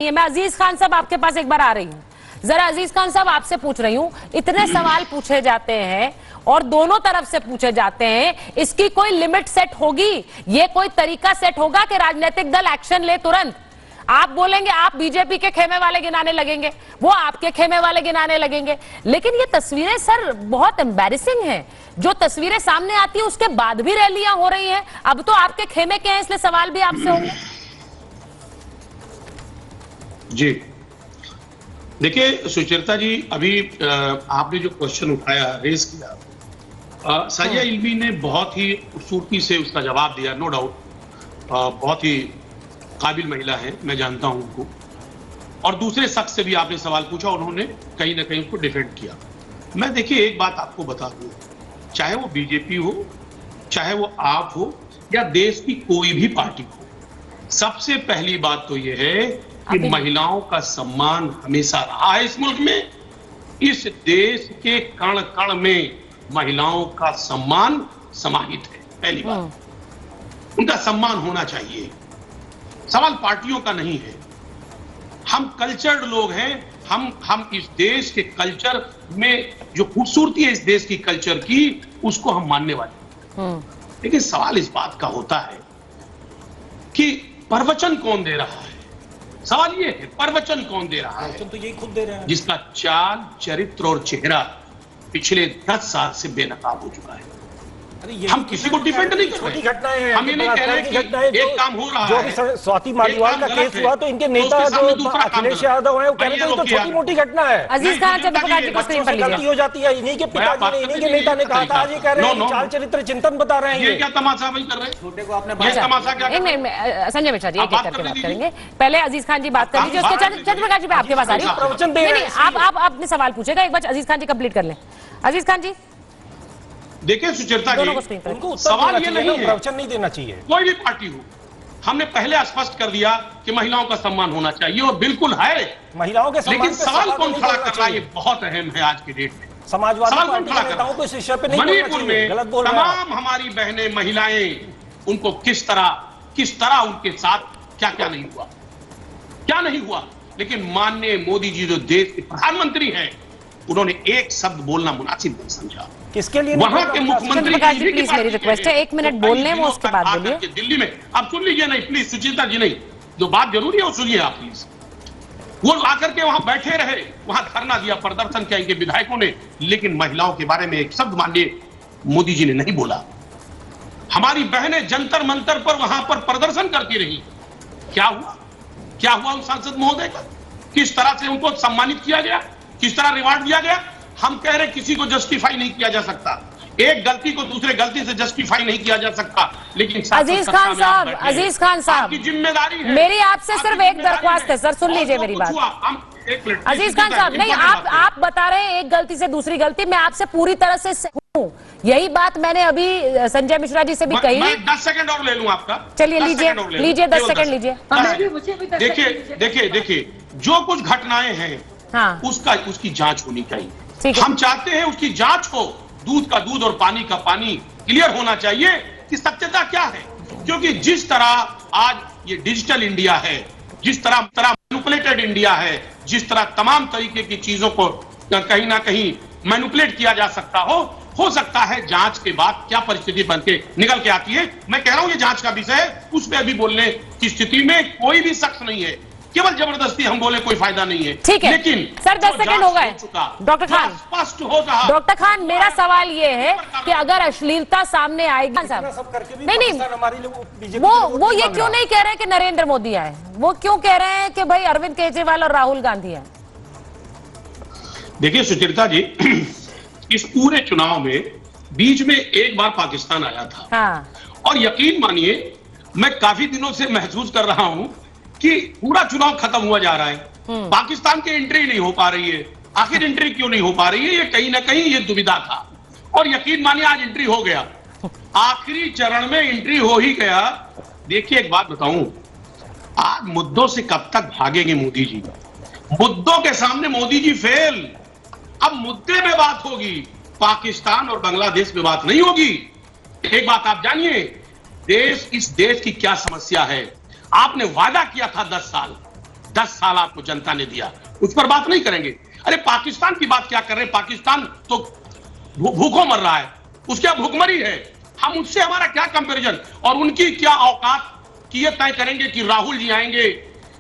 मैं अजीज खान साहब आपके पास एक बार आ रही हूँ। जरा अजीज खान साहब आपसे पूछ रही हूँ, इतने सवाल पूछे जाते हैं और दोनों तरफ से पूछे जाते हैं, इसकी कोई लिमिट सेट होगी? ये कोई तरीका सेट होगा कि राजनीतिक दल एक्शन ले तुरंत? आप बोलेंगे, आप बीजेपी के खेमे वाले गिनाने लगेंगे, वो आपके खेमे वाले गिनाने लगेंगे, लेकिन ये तस्वीरें सर बहुत एम्बैरेसिंग हैं। जो तस्वीरें सामने आती है उसके बाद भी रैलियां हो रही हैं। अब तो आपके खेमे के हैं, इसलिए सवाल भी आपसे होंगे। जी देखिए सुचेता जी, अभी आपने जो क्वेश्चन उठाया, रेज किया, साजिया इल्मी ने बहुत ही खूबसूरती से उसका जवाब दिया। नो डाउट बहुत ही काबिल महिला है, मैं जानता हूं उनको। और दूसरे शख्स से भी आपने सवाल पूछा, उन्होंने कहीं ना कहीं उसको डिफेंड किया। मैं देखिए एक बात आपको बता दूं, चाहे वो बीजेपी हो, चाहे वो आप हो, या देश की कोई भी पार्टी हो, सबसे पहली बात तो यह है कि महिलाओं का सम्मान हमेशा रहा है इस मुल्क में। इस देश के कण कण में महिलाओं का सम्मान समाहित है। पहली बात, उनका सम्मान होना चाहिए। सवाल पार्टियों का नहीं है। हम कल्चर्ड लोग हैं। हम इस देश के कल्चर में जो खूबसूरती है इस देश की कल्चर की, उसको हम मानने वाले हैं। लेकिन सवाल इस बात का होता है कि प्रवचन कौन दे रहा है। सवाल ये है, प्रवचन कौन दे रहा है? तो यही खुद दे रहे हैं, जिसका चाल, चरित्र और चेहरा पिछले 10 साल से बेनकाब हो चुका है। हम किसी को डिफेंड नहीं कर रहे, घटनाएं हैं। हम ये नहीं कह रहे कि एक काम हो रहा जो है। भी स्वाति मालीवाल का केस हुआ तो इनके नेता जो अखिलेश यादव है वो कह रहे थे तो छोटी मोटी घटना है। अजीज खान चंद्रप्रकाश जी को स्क्रीन पर लीजिए। हो जाती है, इन्हीं के पिताजी ने, इन्हीं के नेता ने कहा था। आज ये कह रहे हैं चाल चरित्र चिंतन बता रहे हैं। ये क्या तमाशा भाई कर रहे हैं? छोटे को आपने तमाशा क्या? संजय मिश्रा जी एक एक करके बात करेंगे। पहले अजीज खान जी बात कर लीजिए, उसके चंद्रप्रकाश जी मैं आपके पास आ रही हूँ। प्रवचन दे रहे हैं। आप अपने सवाल पूछेगा, एक बार अजीज खान जी कंप्लीट कर लें। अजीज खान जी देखिए सुचेता जी, उनको सवाल ये नहीं है, प्रवचन नहीं देना चाहिए। कोई भी पार्टी हो, हमने पहले स्पष्ट कर दिया कि महिलाओं का सम्मान होना चाहिए और बिल्कुल है महिलाओं के सम्मान। लेकिन सवाल कौन खड़ा कर रहा है, ये बहुत अहम है आज की डेट में। समाजवादी सवाल कौन पार्टी खड़ा के कर नेताओं को इस विषय पे नहीं बोलना मणिपुर चाहिए, में गलत बोल रहे हैं। तमाम हमारी बहनें, महिलाएं, उनको किस तरह उनके साथ क्या क्या नहीं हुआ, क्या नहीं हुआ। लेकिन माननीय मोदी जी जो देश के प्रधानमंत्री हैं, उन्होंने एक शब्द बोलना मुनासिब नहीं समझा। किसके लिए? वहां के मुख्यमंत्री जी प्लीज मेरी रिक्वेस्ट है, एक मिनट बोलने में, उसके बाद बोलिए। दिल्ली में आप सुन लीजिए, नहीं प्लीज सुचिता जी, नहीं, जो बात जरूरी है वो सुनिए आप प्लीज। वो आकर के वहां बैठे रहे, वहां धरना दिया, प्रदर्शन किया इनके विधायकों ने, लेकिन महिलाओं के बारे में एक शब्द माननीय मोदी जी ने नहीं बोला। हमारी बहनें जंतर मंतर पर वहां पर प्रदर्शन करती रही। क्या हुआ? क्या हुआ उन सांसद महोदय का? किस तरह से उनको सम्मानित किया गया, किस तरह रिवार्ड दिया गया? हम कह रहे किसी को जस्टिफाई नहीं किया जा सकता, एक गलती को दूसरे गलती से जस्टिफाई नहीं किया जा सकता, लेकिन अजीज खान साहब की जिम्मेदारी है। मेरी आपसे सिर्फ एक दरख्वास्त है सर, सुन लीजिए मेरी बात। अजीज खान साहब, नहीं, आप बता रहे हैं एक गलती से दूसरी गलती, मैं आपसे पूरी तरह से हूँ। यही बात मैंने अभी संजय मिश्रा जी से भी कही। मैं 10 सेकंड और ले लूं आपका। चलिए लीजिए 10 सेकंड लीजिए। देखिए जो कुछ घटनाएं हैं, हाँ, उसकी जांच होनी चाहिए। हम चाहते हैं उसकी जांच हो, दूध का दूध और पानी का पानी क्लियर होना चाहिए कि सत्यता क्या है। क्योंकि जिस तरह आज ये डिजिटल इंडिया है, जिस तरह मैनिपुलेटेड इंडिया है, जिस तरह तमाम तरीके की चीजों को कहीं ना कहीं मैनिपुलेट किया जा सकता हो सकता है जांच के बाद क्या परिस्थिति बन के निकल के आती है। मैं कह रहा हूं ये जांच का विषय है, उस पर अभी बोलने की स्थिति में कोई भी शख्स नहीं है। केवल जबरदस्ती हम बोले कोई फायदा नहीं है। ठीक है, लेकिन सर 10 सेकंड हो गए। डॉक्टर खान, स्पष्ट हो रहा। डॉक्टर खान, मेरा सवाल ये है कि अगर अश्लीलता सामने आएगी, नहीं, वो ये क्यों नहीं कह रहे कि नरेंद्र मोदी आए? वो क्यों कह रहे हैं कि भाई अरविंद केजरीवाल और राहुल गांधी आए? देखिए सुचरिता जी, इस पूरे चुनाव में बीच में एक बार पाकिस्तान आया था। हाँ। और यकीन मानिए, मैं काफी दिनों से महसूस कर रहा हूं कि पूरा चुनाव खत्म हुआ जा रहा है, पाकिस्तान की एंट्री नहीं हो पा रही है। आखिर एंट्री क्यों नहीं हो पा रही है, ये कहीं ना कहीं ये दुविधा था। और यकीन मानिए आज एंट्री हो गया, आखिरी चरण में एंट्री हो ही गया। देखिए एक बात बताऊं, आज मुद्दों से कब तक भागेंगे मोदी जी? मुद्दों के सामने मोदी जी फेल। अब मुद्दे में बात होगी, पाकिस्तान और बांग्लादेश में बात नहीं होगी। एक बात आप जानिए, इस देश की क्या समस्या है। आपने वादा किया था 10 साल, 10 साल आपको जनता ने दिया, उस पर बात नहीं करेंगे। अरे पाकिस्तान की बात क्या कर रहे हैं, पाकिस्तान तो भूखों मर रहा है, उसके भूखमरी है, हम उससे हमारा क्या कंपैरिजन, और उनकी क्या औकात कि ये तय करेंगे कि राहुल जी आएंगे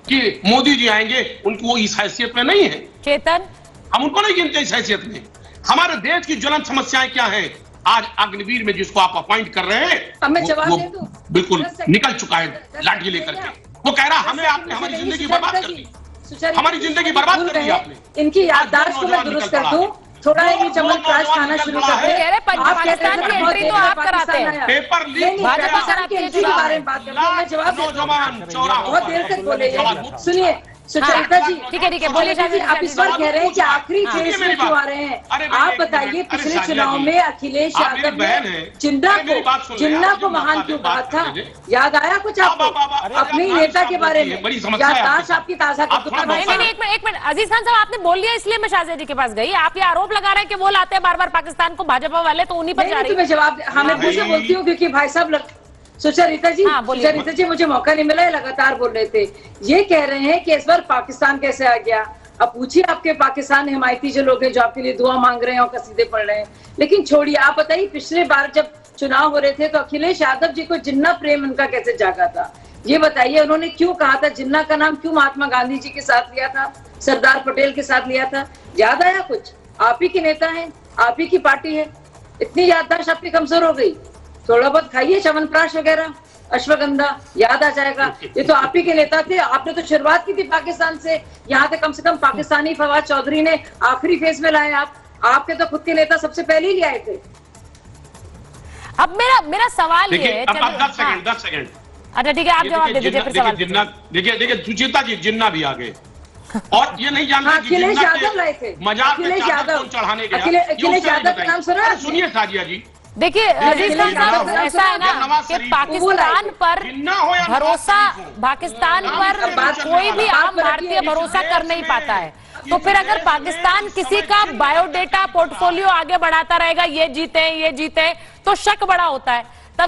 कि मोदी जी आएंगे, उनको इस हैसियत में नहीं है। चेतन, हम उनको नहीं गिनते इस हैसियत में। हमारे देश की ज्वलंत समस्याएं क्या है, आज अग्निवीर में जिसको आप अपॉइंट कर रहे हैं, अब मैं जवाब वो दे दूं? बिल्कुल निकल चुका है लाठी लेकर के। वो कह रहा हमें आपने हमारी जिंदगी बर्बाद कर दी, हमारी जिंदगी बर्बाद कर दी आपने। इनकी याददाश्त को मैं दुरुस्त कर दूं, थोड़ा ये चमनप्राश खाना शुरू कर दे। कह रहे पाकिस्तान की एंट्री तो आप कराते हैं, पेपर लीक भाजपा कराती है के बारे में बात करते हैं, मैं जवाब देता हूं। नौजवान चौरा बहुत देर तक बोले ये। सुनिए सुचरिता जी, ठीक है बोलिए जी, आप इस बार कह रहे हैं कि आखिरी फेज में क्यों आ रहे हैं? आप बताइए, पिछले चुनाव में अखिलेश यादव ने जिन्ना को महान क्यों कहा था? याद आया कुछ आपको अपने नेता के बारे में? याददाश्त आपकी ताजा कर दूं। एक मिनट अजीज खान साहब, आपने बोल लिया इसलिए मैं शाहजेब जी के पास गई। आप ये आरोप लगा रहे हैं कि वो लाते हैं बार बार पाकिस्तान को भाजपा वाले, तो उन्हीं पर जा रही है। मैं जवाब हमें पूछे बोलती हूँ क्योंकि भाई साहब सुचरिता जी, सुचरिता जी मुझे मौका नहीं मिला, लगातार बोल रहे थे। ये कह रहे हैं कि इस बार पाकिस्तान कैसे आ गया। अब पूछिए आपके पाकिस्तान हिमायती जो लोग हैं जो आपके लिए दुआ मांग रहे हैं और कसीदे पढ़ रहे हैं, लेकिन छोड़िए। आप बताइए, पिछले बार जब चुनाव हो रहे थे तो अखिलेश यादव जी को जिन्ना प्रेम उनका कैसे जागा था? ये बताइए, उन्होंने क्यों कहा था जिन्ना का नाम, क्यों महात्मा गांधी जी के साथ लिया था, सरदार पटेल के साथ लिया था? याद आया कुछ? आप ही के नेता हैं, आप ही की पार्टी है, इतनी याददाश्त आपकी कमजोर हो गई? थोड़ा बहुत खाइए च्यवनप्राश वगैरह, अश्वगंधा, याद आ जाएगा। ये तो आप ही के नेता थे, आपने तो शुरुआत की थी पाकिस्तान से। यहाँ तक कम से कम पाकिस्तानी फवाद चौधरी ने आखिरी फेज में लाए आपके तो खुद के नेता सबसे पहले ही ले आए थे। अब मेरा सवाल ये है, 10 सेकंड। अच्छा ठीक है, आप जवाब दे दीजिए फिर सवाल। देखिए सुचेता जी, जिन्ना भी आ गए और ये नहीं जानते कि अखिलेश यादव लाए थे, मजाक में चादर कौन चढ़ाने गया। अखिलेश यादव का नाम सुना? सुनिए साजिया जी, देखिए अजीज खान साहब, ऐसा है ना कि पाकिस्तान पर भरोसा, पाकिस्तान पर कोई भी आम भारतीय भरोसा कर नहीं पाता है। तो फिर अगर पाकिस्तान किसी का बायोडेटा पोर्टफोलियो आगे बढ़ाता रहेगा, ये जीते तो शक बड़ा होता है।